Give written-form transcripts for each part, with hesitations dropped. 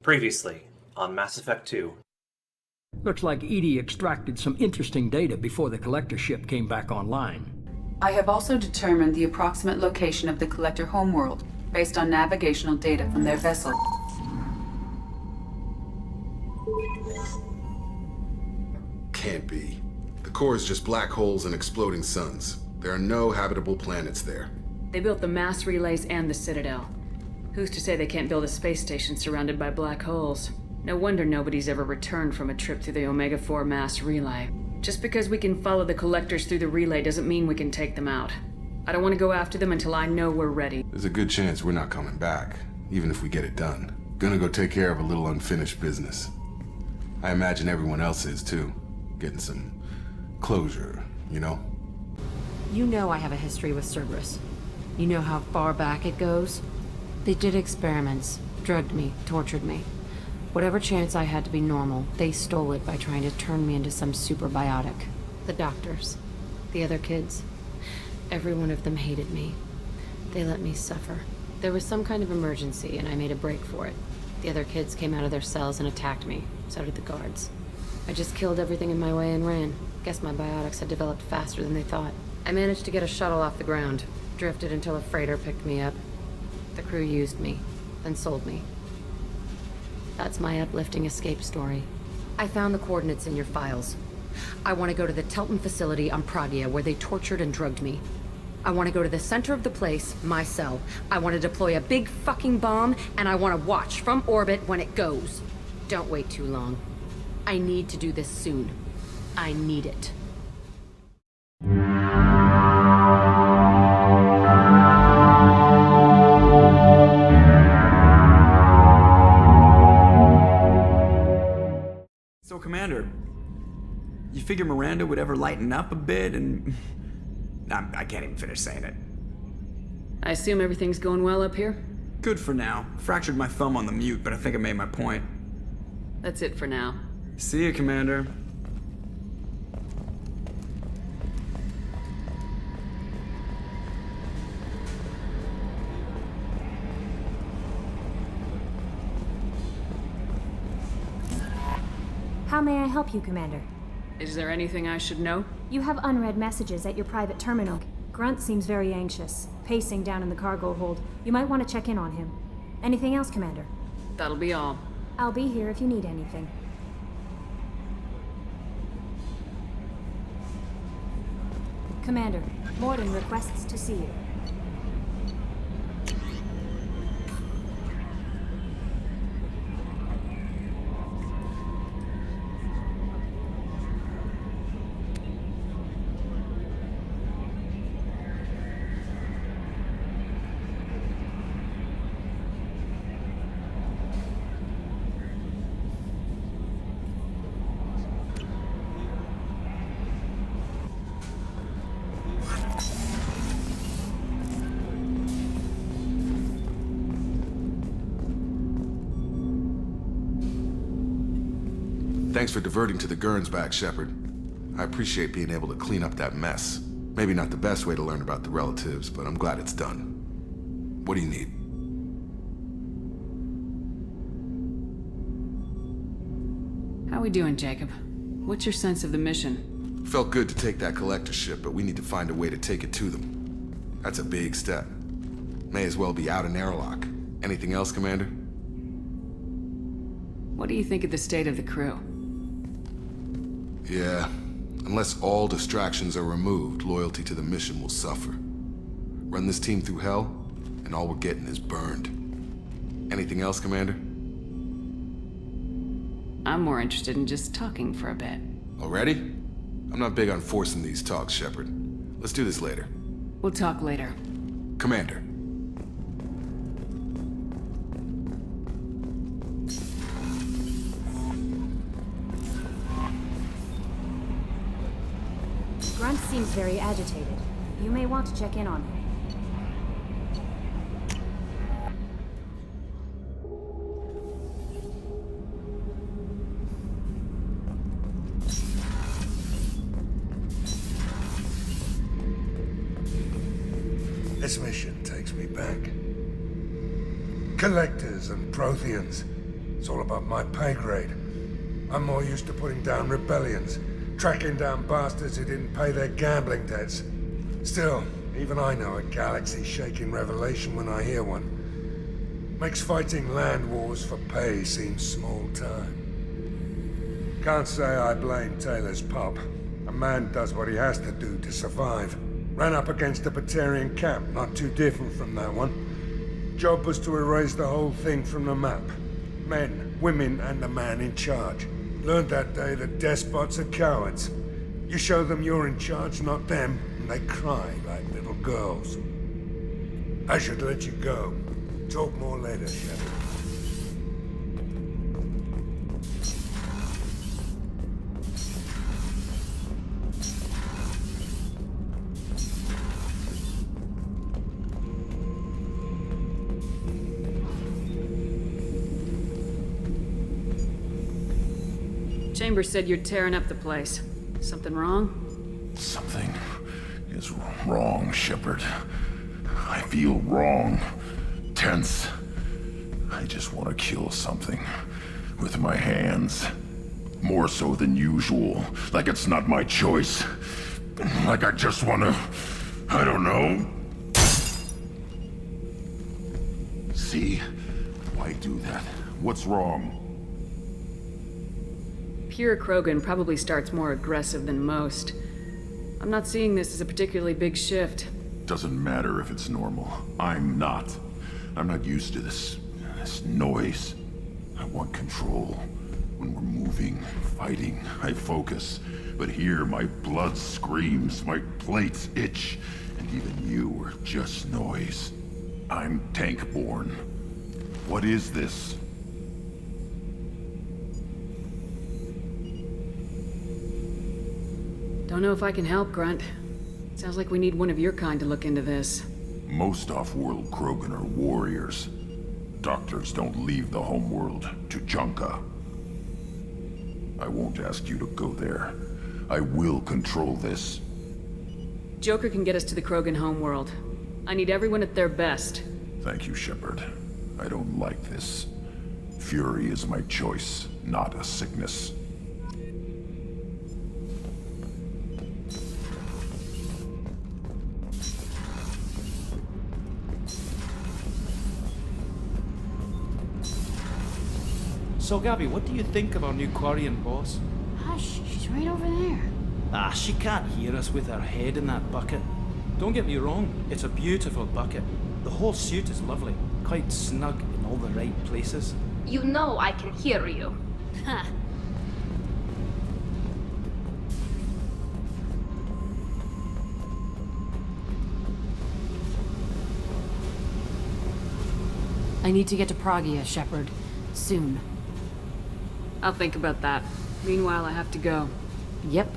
Previously, on Mass Effect 2. Looks like Edie extracted some interesting data before the collector ship came back online. I have also determined the approximate location of the collector homeworld, based on navigational data from their vessel. Can't be. The core is just black holes and exploding suns. There are no habitable planets there. They built the mass relays and the Citadel. Who's to say they can't build a space station surrounded by black holes? No wonder nobody's ever returned from a trip through the Omega-4 mass relay. Just because we can follow the collectors through the relay doesn't mean we can take them out. I don't want to go after them until I know we're ready. There's a good chance we're not coming back, even if we get it done. Gonna go take care of a little unfinished business. I imagine everyone else is too. Getting some closure, you know? You know I have a history with Cerberus. You know how far back it goes? They did experiments, drugged me, tortured me. Whatever chance I had to be normal, they stole it by trying to turn me into some superbiotic. The doctors, the other kids, every one of them hated me. They let me suffer. There was some kind of emergency and I made a break for it. The other kids came out of their cells and attacked me. So did the guards. I just killed everything in my way and ran. Guess my biotics had developed faster than they thought. I managed to get a shuttle off the ground. Drifted until a freighter picked me up. The crew used me, then sold me. That's my uplifting escape story. I found the coordinates in your files. I want to go to the Telton facility on Pragia where they tortured and drugged me. I want to go to the center of the place, my cell. I want to deploy a big fucking bomb, and I want to watch from orbit when it goes. Don't wait too long. I need to do this soon. I need it. So, Commander, you figure Miranda would ever lighten up a bit and... I can't even finish saying it. I assume everything's going well up here? Good for now. Fractured my thumb on the mute, but I think I made my point. That's it for now. See you, Commander. How may I help you, Commander? Is there anything I should know? You have unread messages at your private terminal. Grunt seems very anxious, pacing down in the cargo hold. You might want to check in on him. Anything else, Commander? That'll be all. I'll be here if you need anything. Commander, Morden requests to see you. Thanks for diverting to the Gurns back, Shepard. I appreciate being able to clean up that mess. Maybe not the best way to learn about the relatives, but I'm glad it's done. What do you need? How we doing, Jacob? What's your sense of the mission? Felt good to take that collector ship, but we need to find a way to take it to them. That's a big step. May as well be out in airlock. Anything else, Commander? What do you think of the state of the crew? Yeah, unless all distractions are removed, loyalty to the mission will suffer. Run this team through hell, and all we're getting is burned. Anything else, Commander? I'm more interested in just talking for a bit. Already? I'm not big on forcing these talks, Shepard. Let's do this later. We'll talk later. Commander. Grunt seems very agitated. You may want to check in on him. This mission takes me back. Collectors and Protheans. It's all above my pay grade. I'm more used to putting down rebellions, tracking down bastards who didn't pay their gambling debts. Still, even I know a galaxy-shaking revelation when I hear one. Makes fighting land wars for pay seem small time. Can't say I blame Taylor's pop. A man does what he has to do to survive. Ran up against a Batarian camp, not too different from that one. Job was to erase the whole thing from the map. Men, women, and the man in charge. Learned that day that despots are cowards. You show them you're in charge, not them, and they cry like little girls. I should let you go. Talk more later, Shepard. Chambers said you're tearing up the place. Something wrong? Something is wrong, Shepard. I feel wrong. Tense. I just want to kill something. With my hands. More so than usual. Like it's not my choice. Like I just want to... I don't know. See? Why do that? What's wrong? Pure Krogan probably starts more aggressive than most. I'm not seeing this as a particularly big shift. Doesn't matter if it's normal. I'm not. I'm not used to this noise. I want control. When we're moving, fighting, I focus. But here, my blood screams, my plates itch, and even you are just noise. I'm tank-born. What is this? Don't know if I can help, Grunt. Sounds like we need one of your kind to look into this. Most off-world Krogan are warriors. Doctors don't leave the homeworld to Junka. I won't ask you to go there. I will control this. Joker can get us to the Krogan homeworld. I need everyone at their best. Thank you, Shepard. I don't like this. Fury is my choice, not a sickness. So, Gabby, what do you think of our new Quarian boss? Hush, she's right over there. Ah, she can't hear us with her head in that bucket. Don't get me wrong, it's a beautiful bucket. The whole suit is lovely, quite snug in all the right places. You know I can hear you. Huh. I need to get to Pragia, Shepard. Soon. I'll think about that. Meanwhile, I have to go. Yep.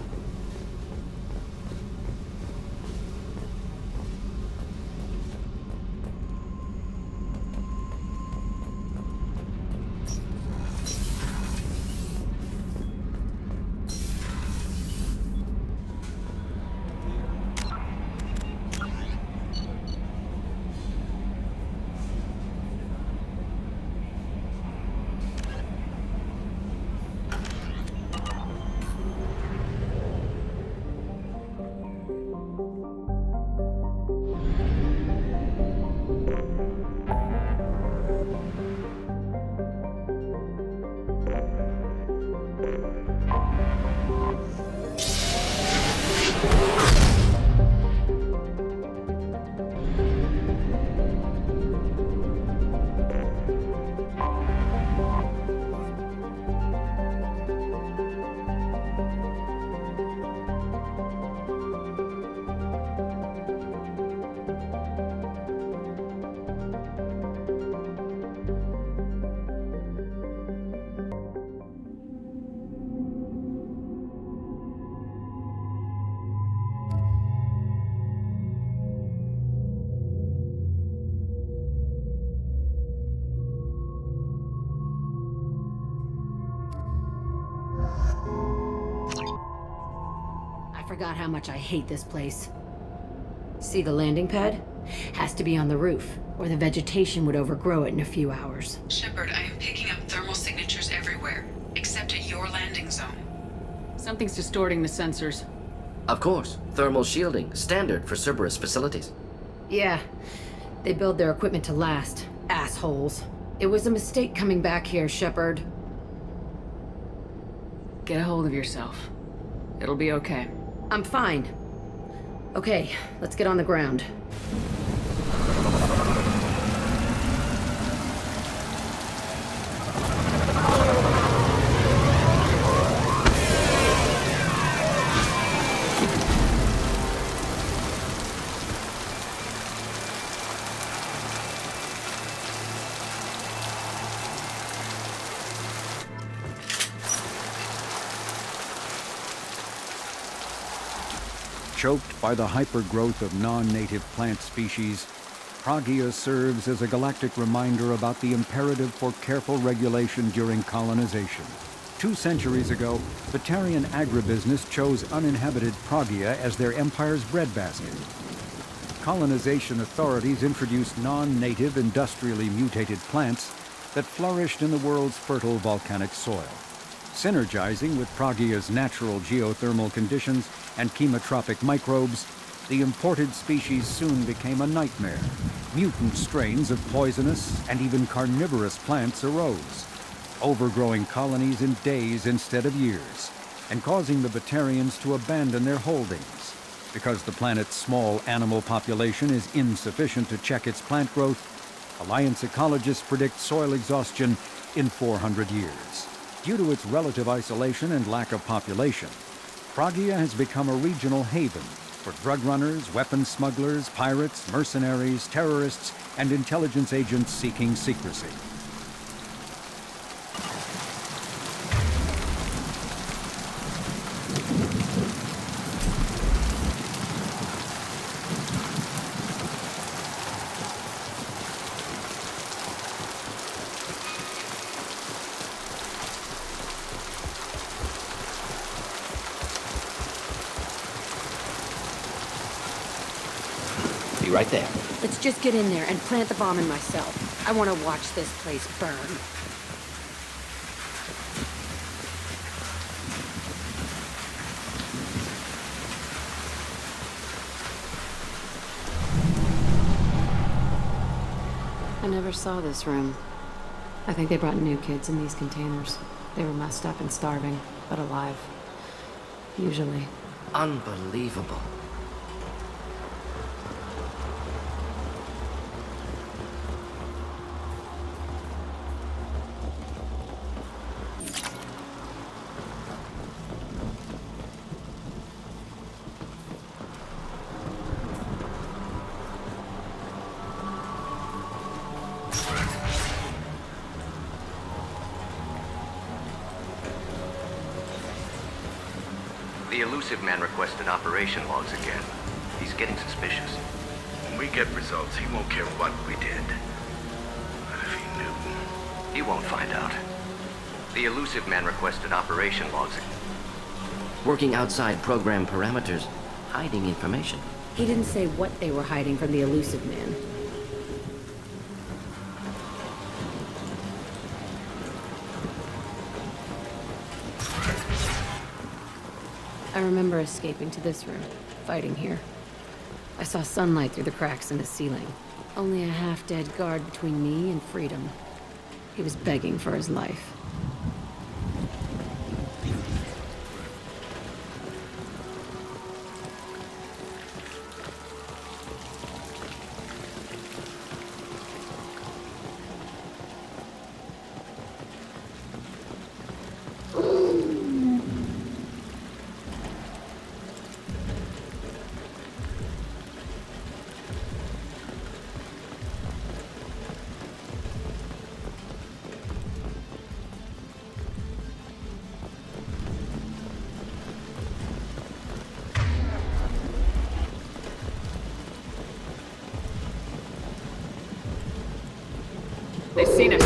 I forgot how much I hate this place. See the landing pad? Has to be on the roof, or the vegetation would overgrow it in a few hours. Shepard, I am picking up thermal signatures everywhere, except at your landing zone. Something's distorting the sensors. Of course. Thermal shielding, standard for Cerberus facilities. Yeah, they build their equipment to last. Assholes. It was a mistake coming back here, Shepard. Get a hold of yourself. It'll be okay. I'm fine. Okay, let's get on the ground. Choked by the hypergrowth of non-native plant species, Pragia serves as a galactic reminder about the imperative for careful regulation during colonization. 2 centuries ago, Batarian agribusiness chose uninhabited Pragia as their empire's breadbasket. Colonization authorities introduced non-native, industrially mutated plants that flourished in the world's fertile volcanic soil. Synergizing with Pragia's natural geothermal conditions and chemotropic microbes, the imported species soon became a nightmare. Mutant strains of poisonous and even carnivorous plants arose, overgrowing colonies in days instead of years, and causing the Batarians to abandon their holdings. Because the planet's small animal population is insufficient to check its plant growth, Alliance ecologists predict soil exhaustion in 400 years. Due to its relative isolation and lack of population, Pragia has become a regional haven for drug runners, weapons smugglers, pirates, mercenaries, terrorists, and intelligence agents seeking secrecy. Right there. Let's just get in there and plant the bomb in myself. I want to watch this place burn. I never saw this room. I think they brought new kids in these containers. They were messed up and starving, but alive. Usually. Unbelievable. The elusive man requested operation logs again. He's getting suspicious. When we get results, he won't care what we did. If he knew. He won't find out. The elusive man requested operation logs. Working outside program parameters, hiding information. He didn't say what they were hiding from the elusive man. I remember escaping to this room, fighting here. I saw sunlight through the cracks in the ceiling. Only a half-dead guard between me and freedom. He was begging for his life. They've seen us.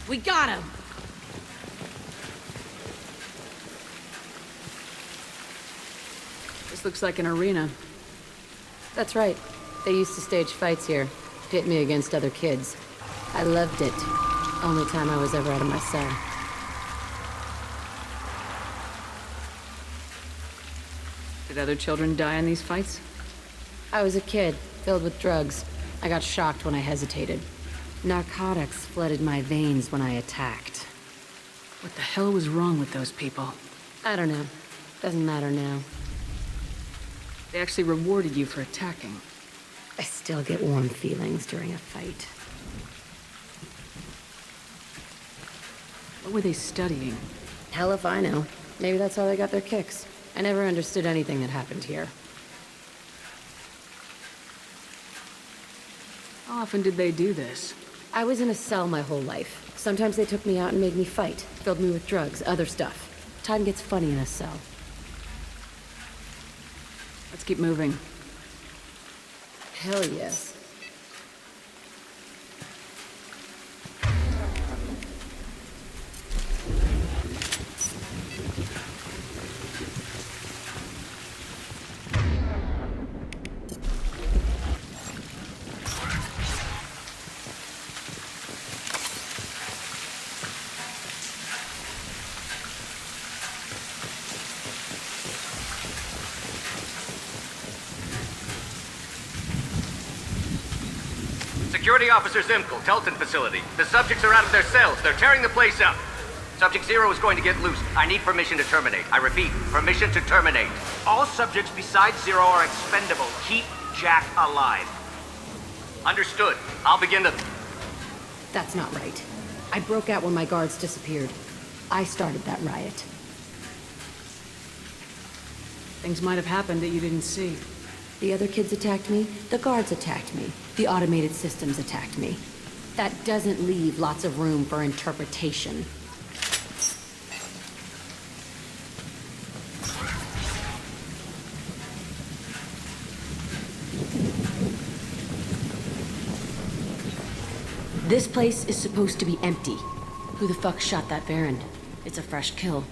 We got him! This looks like an arena. That's right. They used to stage fights here. Pit me against other kids. I loved it. Only time I was ever out of my cell. Did other children die in these fights? I was a kid, filled with drugs. I got shocked when I hesitated. Narcotics flooded my veins when I attacked. What the hell was wrong with those people? I don't know. Doesn't matter now. They actually rewarded you for attacking. I still get warm feelings during a fight. What were they studying? Hell if I know. Maybe that's how they got their kicks. I never understood anything that happened here. How often did they do this? I was in a cell my whole life. Sometimes they took me out and made me fight. Filled me with drugs, other stuff. Time gets funny in a cell. Let's keep moving. Hell yes. Security Officer Zimkel, Telton facility. The subjects are out of their cells. They're tearing the place up. Subject Zero is going to get loose. I need permission to terminate. I repeat, permission to terminate. All subjects besides Zero are expendable. Keep Jack alive. Understood. I'll begin the... That's not right. I broke out when my guards disappeared. I started that riot. Things might have happened that you didn't see. The other kids attacked me, the guards attacked me, the automated systems attacked me. That doesn't leave lots of room for interpretation. This place is supposed to be empty. Who the fuck shot that Baron? It's a fresh kill.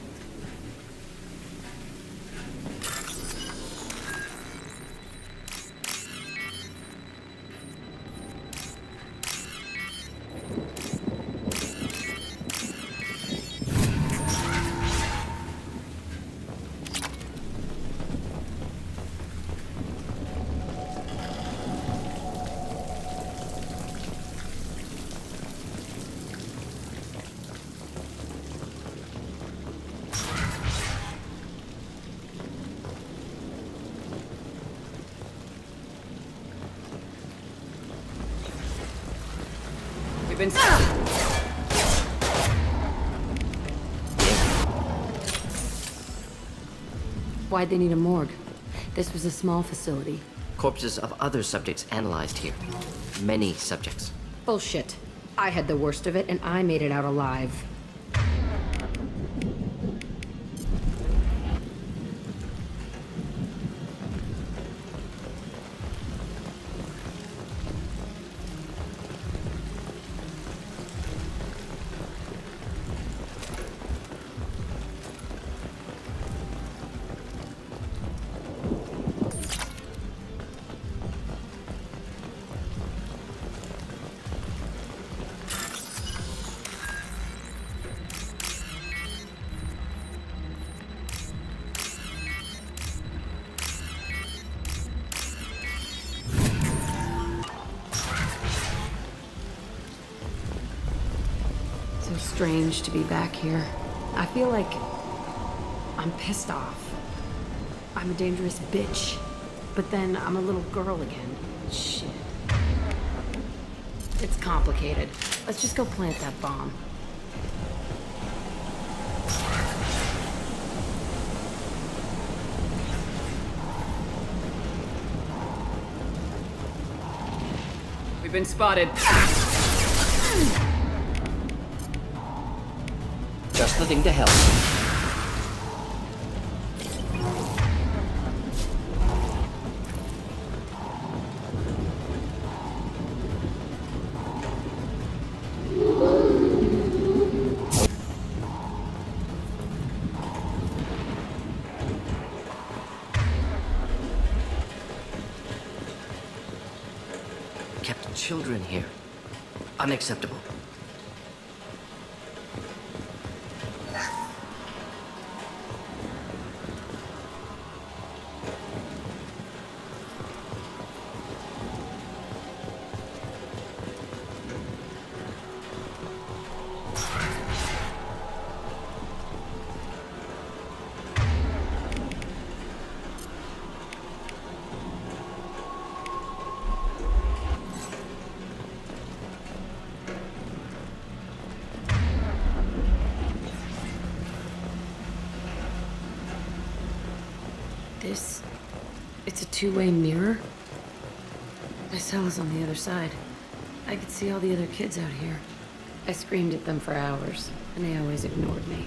Been Why'd they need a morgue? This was a small facility. Corpses of other subjects analyzed here. Many subjects. Bullshit. I had the worst of it, and I made it out alive. So strange to be back here. I feel like I'm pissed off. I'm a dangerous bitch. But then I'm a little girl again. Shit. It's complicated. Let's just go plant that bomb. We've been spotted. Just the thing to help. children here. Unacceptable. It's a two-way mirror? My cell is on the other side. I could see all the other kids out here. I screamed at them for hours, and they always ignored me.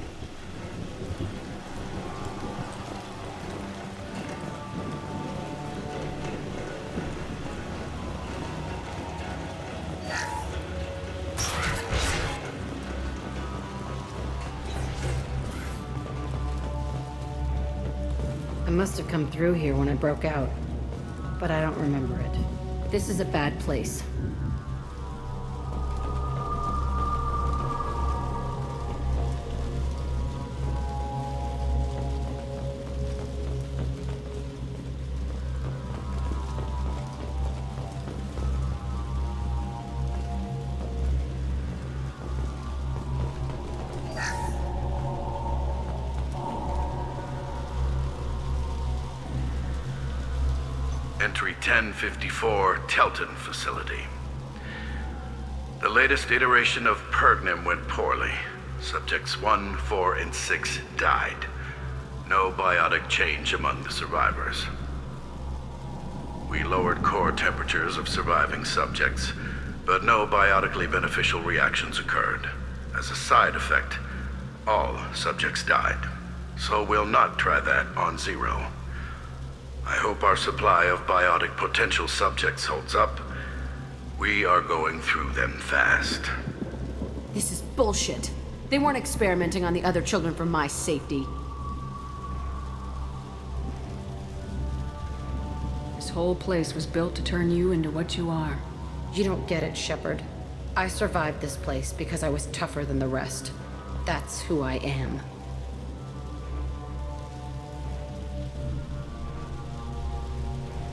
I must have come through here when I broke out, but I don't remember it. This is a bad place. Entry 1054, Telton facility. The latest iteration of Pergnim went poorly. Subjects 1, 4, and 6 died. No biotic change among the survivors. We lowered core temperatures of surviving subjects, but no biotically beneficial reactions occurred. As a side effect, all subjects died. So we'll not try that on Zero. I hope our supply of biotic potential subjects holds up. We are going through them fast. This is bullshit. They weren't experimenting on the other children for my safety. This whole place was built to turn you into what you are. You don't get it, Shepard. I survived this place because I was tougher than the rest. That's who I am.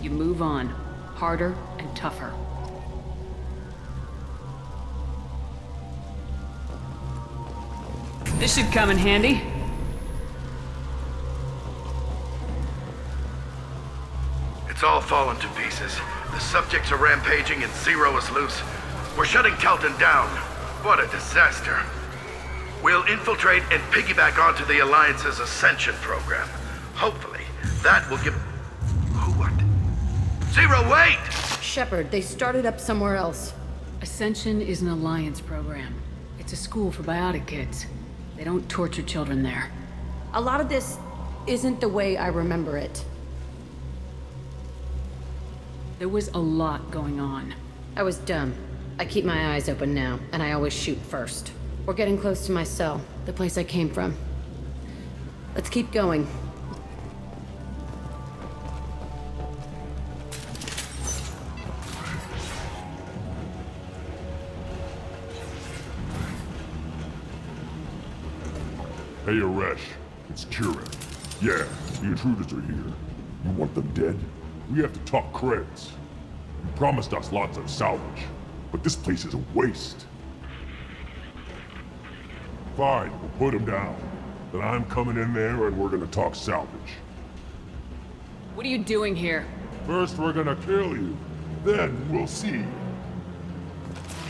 You move on, harder and tougher. This should come in handy. It's all fallen to pieces. The subjects are rampaging and Zero is loose. We're shutting Telton down. What a disaster. We'll infiltrate and piggyback onto the Alliance's Ascension program. Hopefully, that will give... What? Zero, wait! Shepard, they started up somewhere else. Ascension is an Alliance program. It's a school for biotic kids. They don't torture children there. A lot of this isn't the way I remember it. There was a lot going on. I was dumb. I keep my eyes open now, and I always shoot first. We're getting close to my cell, the place I came from. Let's keep going. Hey, Aresh. It's Kira. Yeah, the intruders are here. You want them dead? We have to talk creds. You promised us lots of salvage, but this place is a waste. Fine, we'll put them down. Then I'm coming in there and we're gonna talk salvage. What are you doing here? First we're gonna kill you, then we'll see.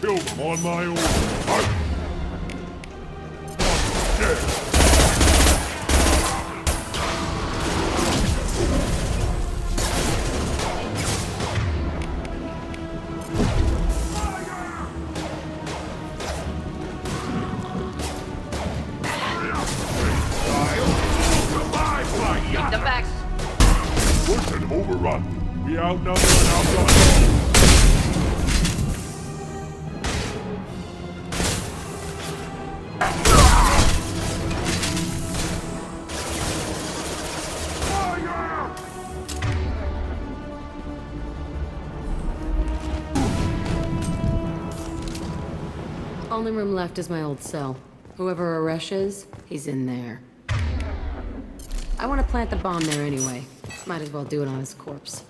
Kill them on my own. Dead. Overrun. We outnumber and outdone. Only room left is my old cell. Whoever Aresh is, he's in there. I want to plant the bomb there anyway. Might as well do it on his corpse.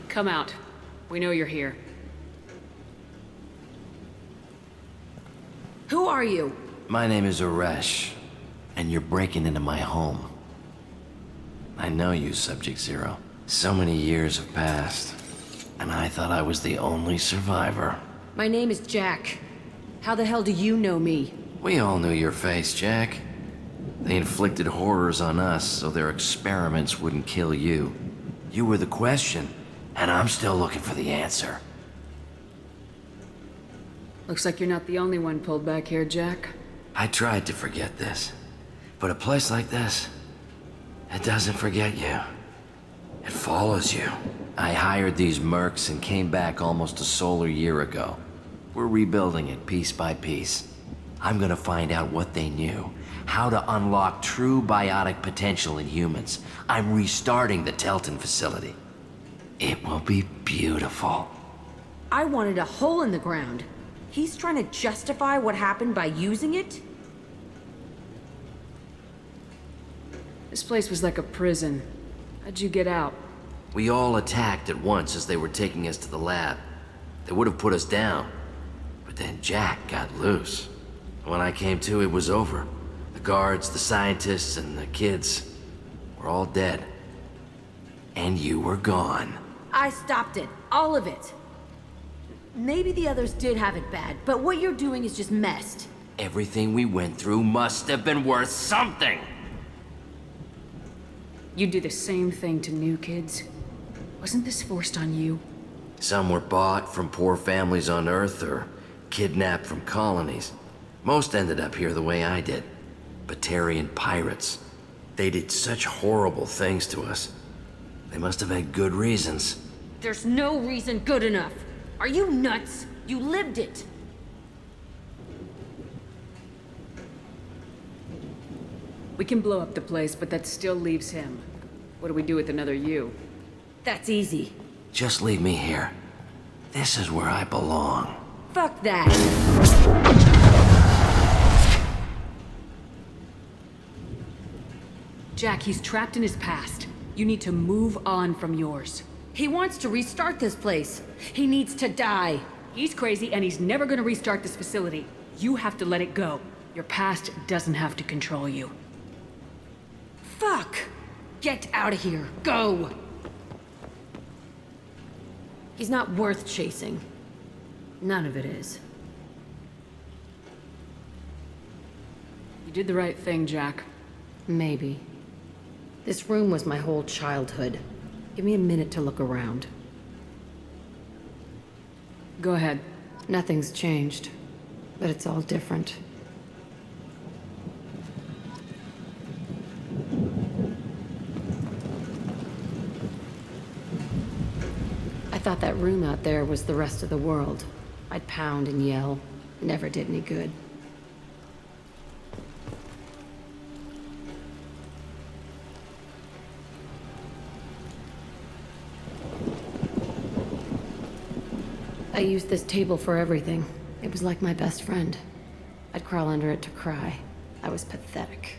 Come out. We know you're here. Who are you? My name is Aresh, and you're breaking into my home. I know you, Subject Zero. So many years have passed, and I thought I was the only survivor. My name is Jack. How the hell do you know me? We all knew your face, Jack. They inflicted horrors on us so their experiments wouldn't kill you. You were the question, and I'm still looking for the answer. Looks like you're not the only one pulled back here, Jack. I tried to forget this, but a place like this, it doesn't forget you. It follows you. I hired these mercs and came back almost a solar year ago. We're rebuilding it piece by piece. I'm gonna find out what they knew, how to unlock true biotic potential in humans. I'm restarting the Telton facility. It will be beautiful. I wanted a hole in the ground. He's trying to justify what happened by using it? This place was like a prison. How'd you get out? We all attacked at once as they were taking us to the lab. They would have put us down. But then Jack got loose. When I came to, it was over. The guards, the scientists, and the kids were all dead. And you were gone. I stopped it. All of it. Maybe the others did have it bad, but what you're doing is just messed. Everything we went through must have been worth something. You do the same thing to new kids. Wasn't this forced on you? Some were bought from poor families on Earth or kidnapped from colonies. Most ended up here the way I did. Batarian pirates. They did such horrible things to us. They must have had good reasons. There's no reason good enough. Are you nuts? You lived it. We can blow up the place, but that still leaves him. What do we do with another you? That's easy. Just leave me here. This is where I belong. Fuck that. Jack, he's trapped in his past. You need to move on from yours. He wants to restart this place. He needs to die. He's crazy and he's never gonna restart this facility. You have to let it go. Your past doesn't have to control you. Fuck! Get out of here. Go! He's not worth chasing. None of it is. You did the right thing, Jack. Maybe. This room was my whole childhood. Give me a minute to look around. Go ahead. Nothing's changed, but it's all different. I thought that room out there was the rest of the world. I'd pound and yell. Never did any good. I used this table for everything. It was like my best friend. I'd crawl under it to cry. I was pathetic.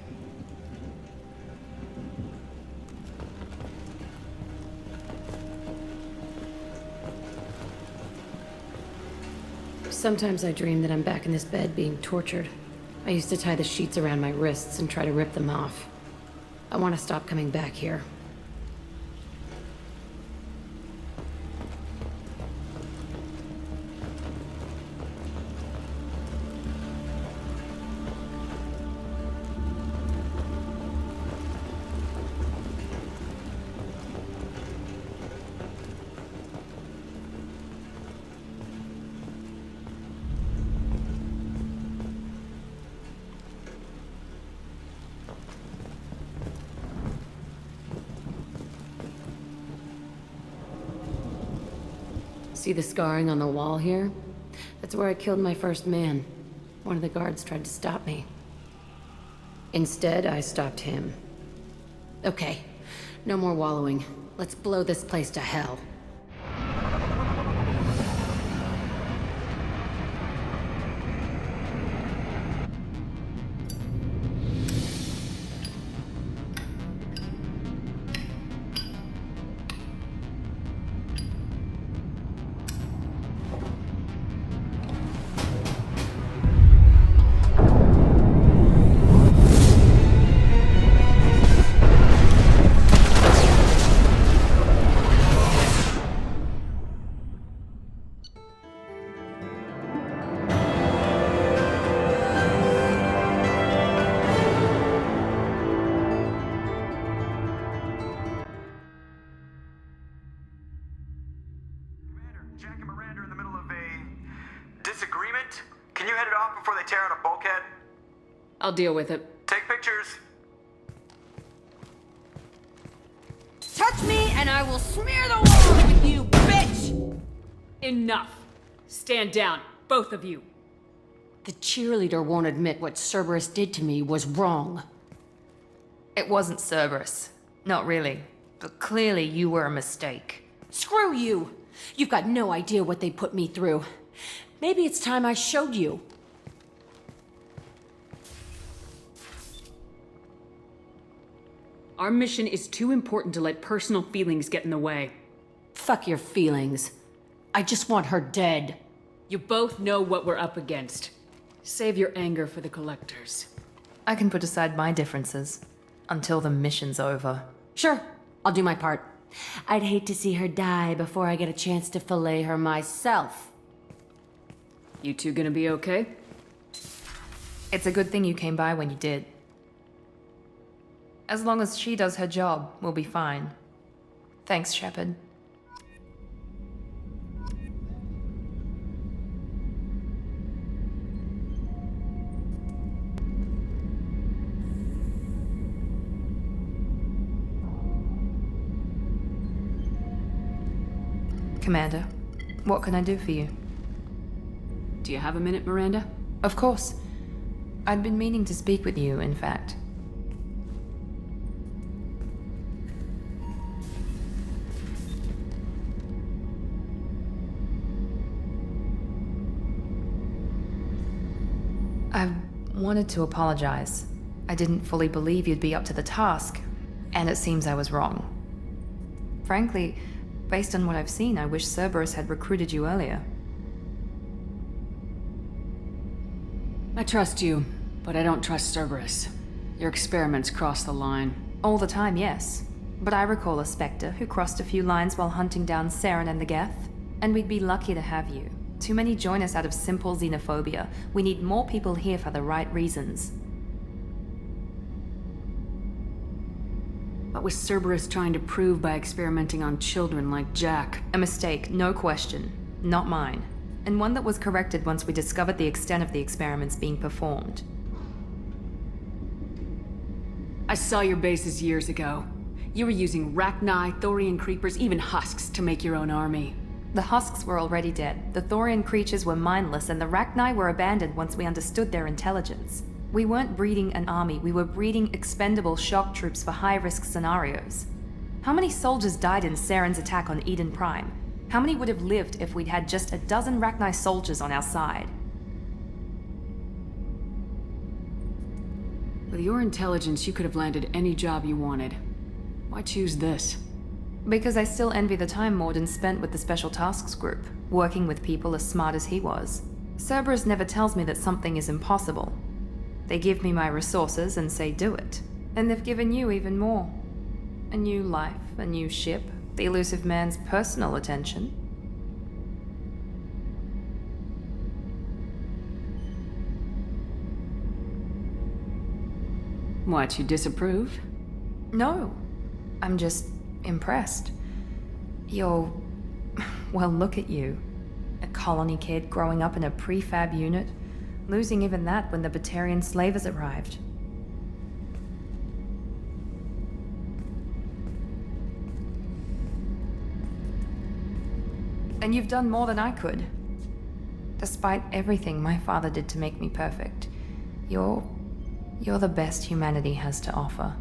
Sometimes I dream that I'm back in this bed being tortured. I used to tie the sheets around my wrists and try to rip them off. I want to stop coming back here. See the scarring on the wall here? That's where I killed my first man. One of the guards tried to stop me. Instead, I stopped him. Okay, no more wallowing. Let's blow this place to hell. Jack and Miranda are in the middle of a disagreement. Can you head it off before they tear out a bulkhead? I'll deal with it. Take pictures. Touch me and I will smear the walls with you, bitch! Enough. Stand down, both of you. The cheerleader won't admit what Cerberus did to me was wrong. It wasn't Cerberus. Not really. But clearly you were a mistake. Screw you! You've got no idea what they put me through. Maybe it's time I showed you. Our mission is too important to let personal feelings get in the way. Fuck your feelings. I just want her dead. You both know what we're up against. Save your anger for the collectors. I can put aside my differences until the mission's over. Sure, I'll do my part. I'd hate to see her die before I get a chance to fillet her myself. You two gonna be okay? It's a good thing you came by when you did. As long as she does her job, we'll be fine. Thanks, Shepard. Commander, what can I do for you? Do you have a minute, Miranda? Of course. I'd been meaning to speak with you, in fact. I wanted to apologize. I didn't fully believe you'd be up to the task, and it seems I was wrong. Frankly, based on what I've seen, I wish Cerberus had recruited you earlier. I trust you, but I don't trust Cerberus. Your experiments cross the line. All the time, yes. But I recall a Spectre who crossed a few lines while hunting down Saren and the Geth. And we'd be lucky to have you. Too many join us out of simple xenophobia. We need more people here for the right reasons. What was Cerberus trying to prove by experimenting on children like Jack? A mistake, no question. Not mine. And one that was corrected once we discovered the extent of the experiments being performed. I saw your bases years ago. You were using Rachni, Thorian creepers, even husks to make your own army. The husks were already dead. The Thorian creatures were mindless, and the Rachni were abandoned once we understood their intelligence. We weren't breeding an army, we were breeding expendable shock troops for high-risk scenarios. How many soldiers died in Saren's attack on Eden Prime? How many would have lived if we'd had just a dozen Rachni soldiers on our side? With your intelligence, you could have landed any job you wanted. Why choose this? Because I still envy the time Morden spent with the Special Tasks Group, working with people as smart as he was. Cerberus never tells me that something is impossible. They give me my resources and say do it. And they've given you even more. A new life, a new ship, the elusive man's personal attention. What, you disapprove? No. I'm just impressed. You're... well, look at you. A colony kid growing up in a prefab unit, losing even that when the Batarian slavers arrived. And you've done more than I could. Despite everything my father did to make me perfect, you're the best humanity has to offer.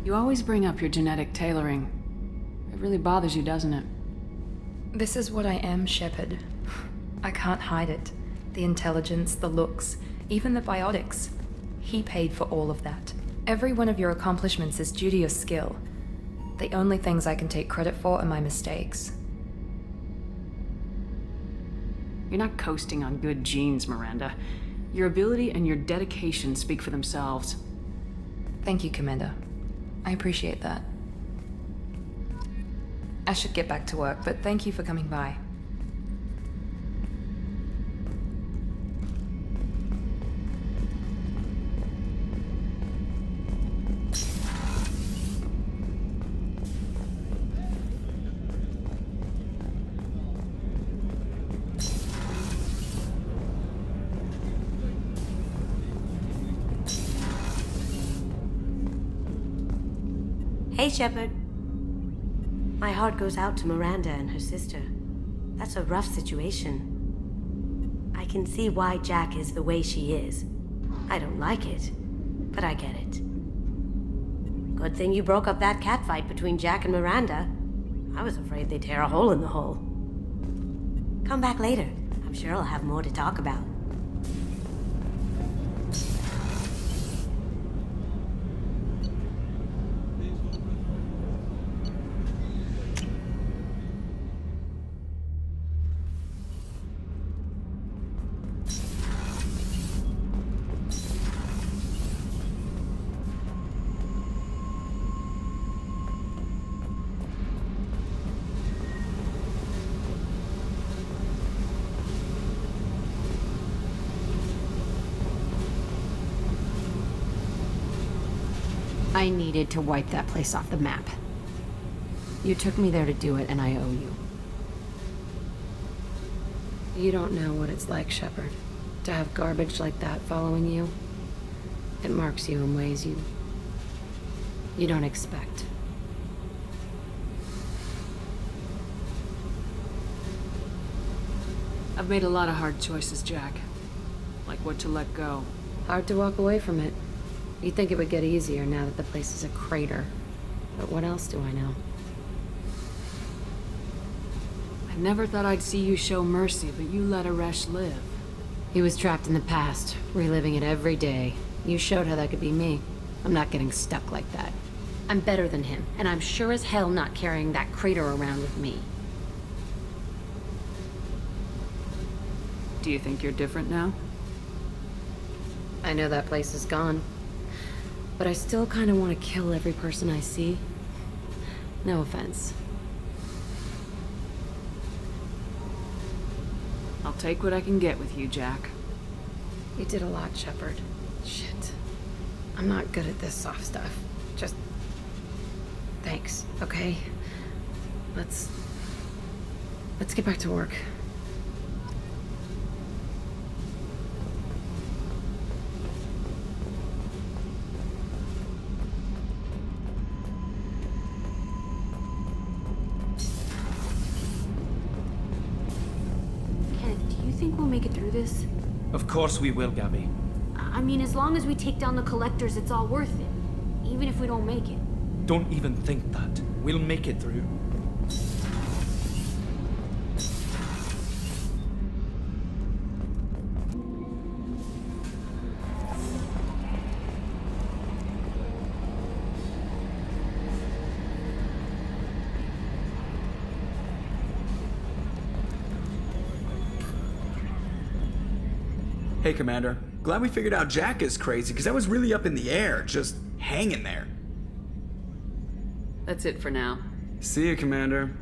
You always bring up your genetic tailoring. It really bothers you, doesn't it? This is what I am, Shepard. I can't hide it. The intelligence, the looks, even the biotics. He paid for all of that. Every one of your accomplishments is due to your skill. The only things I can take credit for are my mistakes. You're not coasting on good genes, Miranda. Your ability and your dedication speak for themselves. Thank you, Commander. I appreciate that. I should get back to work, but thank you for coming by. Hey, Shepard. My heart goes out to Miranda and her sister. That's a rough situation. I can see why Jack is the way she is. I don't like it, but I get it. Good thing you broke up that catfight between Jack and Miranda. I was afraid they'd tear a hole in the hull. Come back later. I'm sure I'll have more to talk about. I needed to wipe that place off the map. You took me there to do it, and I owe you. You don't know what it's like, Shepard, to have garbage like that following you. It marks you in ways you don't expect. I've made a lot of hard choices, Jack. Like what to let go. Hard to walk away from it. You'd think it would get easier now that the place is a crater. But what else do I know? I never thought I'd see you show mercy, but you let Aresh live. He was trapped in the past, reliving it every day. You showed how that could be me. I'm not getting stuck like that. I'm better than him, and I'm sure as hell not carrying that crater around with me. Do you think you're different now? I know that place is gone. But I still kind of want to kill every person I see. No offense. I'll take what I can get with you, Jack. You did a lot, Shepard. Shit. I'm not good at this soft stuff. Just... thanks, okay? Let's get back to work. Make it through this? Of course we will, Gabby. I mean, as long as we take down the collectors, it's all worth it. Even if we don't make it. Don't even think that. We'll make it through. Hey, Commander. Glad we figured out Jack is crazy, because that was really up in the air, just hanging there. That's it for now. See you, Commander.